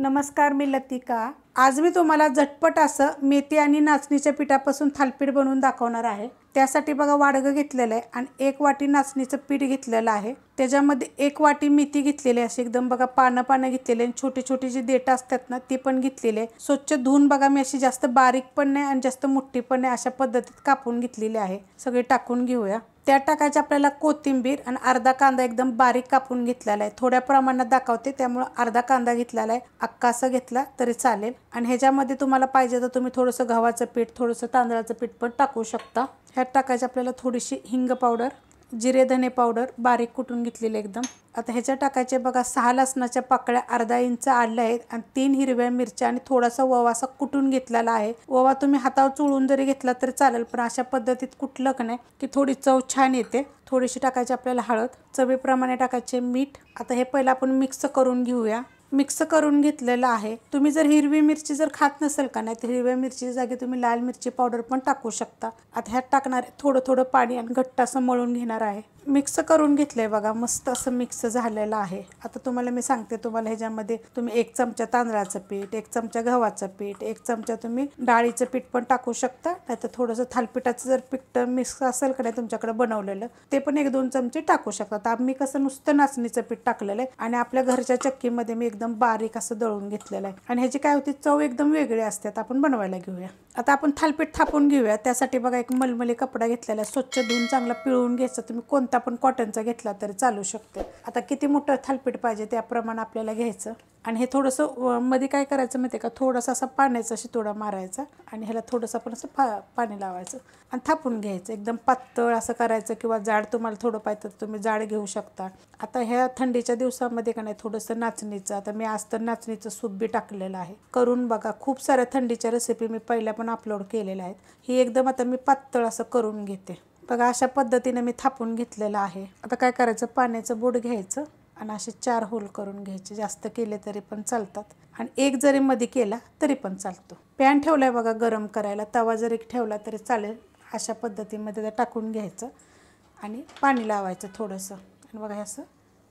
नमस्कार, मी लतिका। आज मी तुम्हाला झटपट असं मेथी आणि नाचणीच्या पिठापासून थालीपीठ बनवून दाखवणार आहे। त्यासाठी बघा वाडगं घेतलेलं आहे आणि 1 वाटी नाचणीचं पीठ घेतलेलं आहे। त्याच्यामध्ये 1 वाटी मेथी घेतलेली आहे, अशी एकदम बघा पानं घेतलेले आणि छोटी छोटी जी देठ असतात ना ती पण घेतलेली आहे। स्वच्छ धुवून बघा मी अशी जास्त बारीक पण नाही आणि जास्त मोठी पण नाही अशा पद्धतीत कापून घेतलेली आहे। सगळे टाकून घेऊया। त्यात टाकायचे आपल्याला कोथिंबीर आणि अर्धा कांदा एकदम बारीक कापून घेतलेला आहे। थोड्या प्रमाणात दाखवते त्यामुळे अर्धा कांदा घेतलेला आहे, अख्खा असा घेतला तरी चालेल। आणि ह्याच्यामध्ये तुम्हाला पाहिजे तर तुम्ही थोडंसं गव्हाचं पीठ, थोडंसं तांदळाचं पीठ पण टाकू शकता। ह्यात टाकायचे आपल्याला थोडीशी हिंग पावडर, जिरे धने पावडर बारीक कुटून घेतलेले एकदम। आता ह्याच्या टाकायचे बघा 6 लसणाच्या पाकळ्या, अर्धा इंच आलं आहे आणि 3 हिरव्या मिरच्या आणि थोडासा ओवा असा कुटून घेतलेला आहे। ओवा तुम्ही हातावर चुळून जरी घेतला तरी चालेल, पण अशा पद्धतीत कुटलं की नाही की थोडी चव छान येते। थोडीशी टाकायची आपल्याला हळद, चवीप्रमाणे टाकायचे मीठ। आता हे पहिला आपण मिक्स करून घेऊया। मिक्स करून घेतलेलं आहे। तुम्ही जर हिरवी मिरची जर खात नसेल का नाही तर हिरव्या मिरची जागी तुम्ही लाल मिरची पावडर पण टाकू शकता। आता ह्यात टाकणार थोडं पाणी आणि घट्ट असं मळून घेणार आहे। मिक्स करून घेतलंय बघा, मस्त असं मिक्स झालेलं आहे। आता तुम्हाला मी सांगते, तुम्हाला ह्याच्यामध्ये तुम्ही 1 चमचा तांदळाचं पीठ, 1 चमचा गव्हाचं पीठ, 1 चमचा तुम्ही डाळीचं पीठ पण टाकू शकता। नाहीतर थोडंसं थालीपीठाचं जर पीठ मिक्स असेल का नाही तुमच्याकडे बनवलेलं ते पण 1-2 चमचे टाकू शकता। तर आम्ही कसं नुसतं नाचणीचं पीठ टाकलेलं आहे आणि आपल्या घरच्या चक्कीमध्ये मी एकदम बारीक असं दळून घेतलेलं आहे आणि ह्याची काय होती चव एकदम वेगळी असते। आपण बनवायला घेऊया। आता आपण थालीपीठ थापून घेऊया। त्यासाठी बघा एक मलमली कपडा घेतलेला आहे, स्वच्छ धुवून चांगला पिळून घ्यायचा। तुम्ही कोणता पण कॉटनचा घेतला तरी चालू शकते। आता किती मोठं थालीपीठ पाहिजे त्याप्रमाणे आपल्याला घ्यायचं आणि हे थोडंसं मध्ये काय करायचं माहिती आहे का, थोडासा असा पाण्याचा शितोडा मारायचा आणि ह्याला थोडंसं आपण असं पाणी लावायचं आणि थापून घ्यायचं। एकदम पातळ असं करायचं किंवा जाड तुम्हाला थोडं पाहिजे तर तुम्ही जाड घेऊ शकता। आता ह्या थंडीच्या दिवसामध्ये का नाही थोडंसं नाचणीचं, आता मी आज तर नाचणीचं सूप बी टाकलेलं आहे। करून बघा, खूप साऱ्या थंडीच्या रेसिपी मी पहिल्या पण अपलोड केलेल्या आहेत। ही एकदम आता मी पातळ असं करून घेते बघा, अशा पद्धतीने मी थापून घेतलेलं आहे। आता काय करायचं, पाण्याचं बोट घ्यायचं आणि असे 4 होल करून घ्यायचे। जास्त केले तरी पण चालतात आणि एक जरी मध्ये केला तरी पण चालतो। पॅन ठेवलाय बघा गरम करायला, तवा जरी ठेवला तरी चालेल। अशा पद्धतीमध्ये ते टाकून घ्यायचं आणि पाणी लावायचं थोडंसं आणि बघा हे असं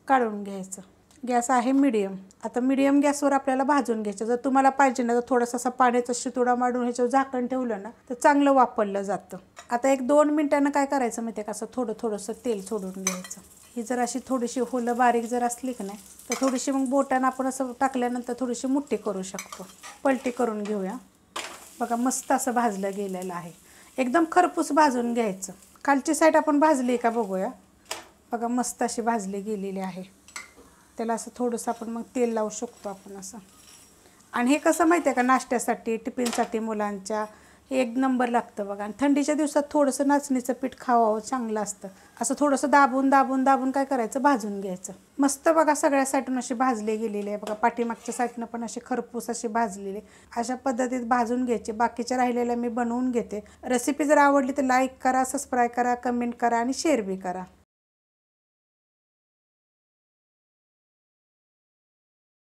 काढून घ्यायचं। गॅस आहे मीडियम। आता मीडियम गॅसवर आपल्याला भाजून घ्यायचं। जर तुम्हाला पाहिजे ना तर थोडासा असा पाण्याचा शितोडा मारून ह्याच्यावर झाकण ठेवलं ना तर चांगलं वापरलं जातं। आता 1-2 मिनिटांना काय करायचं माहिती आहे का, असं थोडंसं तेल सोडून घ्यायचं। ही जर अशी थोडीशी होलं बारीक जर असली की नाही तर थोडीशी मग बोटानं आपण असं टाकल्यानंतर थोडीशी मुठ्ठी करू शकतो। पलटी करून घेऊया बघा, मस्त असं भाजलं गेलेलं आहे। एकदम खरपूस भाजून घ्यायचं। खालची साईड आपण भाजली का बघूया बघा, मस्त अशी भाजली गेलेली आहे। त्याला असं थोडंसं आपण मग तेल लावू शकतो आपण असं। आणि हे कसं माहिती आहे का, नाश्त्यासाठी टिफिनसाठी मुलांच्या हे 1 नंबर लागतं बघा। आणि थंडीच्या दिवसात थोडंसं नाचणीचं पीठ खावावं चांगलं असतं। असं थोडंसं दाबून काय करायचं, भाजून घ्यायचं। मस्त बघा सगळ्या साईडून अशी भाजली गेलेली आहे बघा, पाठीमागच्या साईडनं पण अशी खरपूस अशी भाजलेली। अशा पद्धतीत भाजून घ्यायची। बाकीच्या राहिलेल्या मी बनवून घेते। रेसिपी जर आवडली तर लाईक करा, सबस्क्राईब करा, कमेंट करा आणि शेअर बी करा।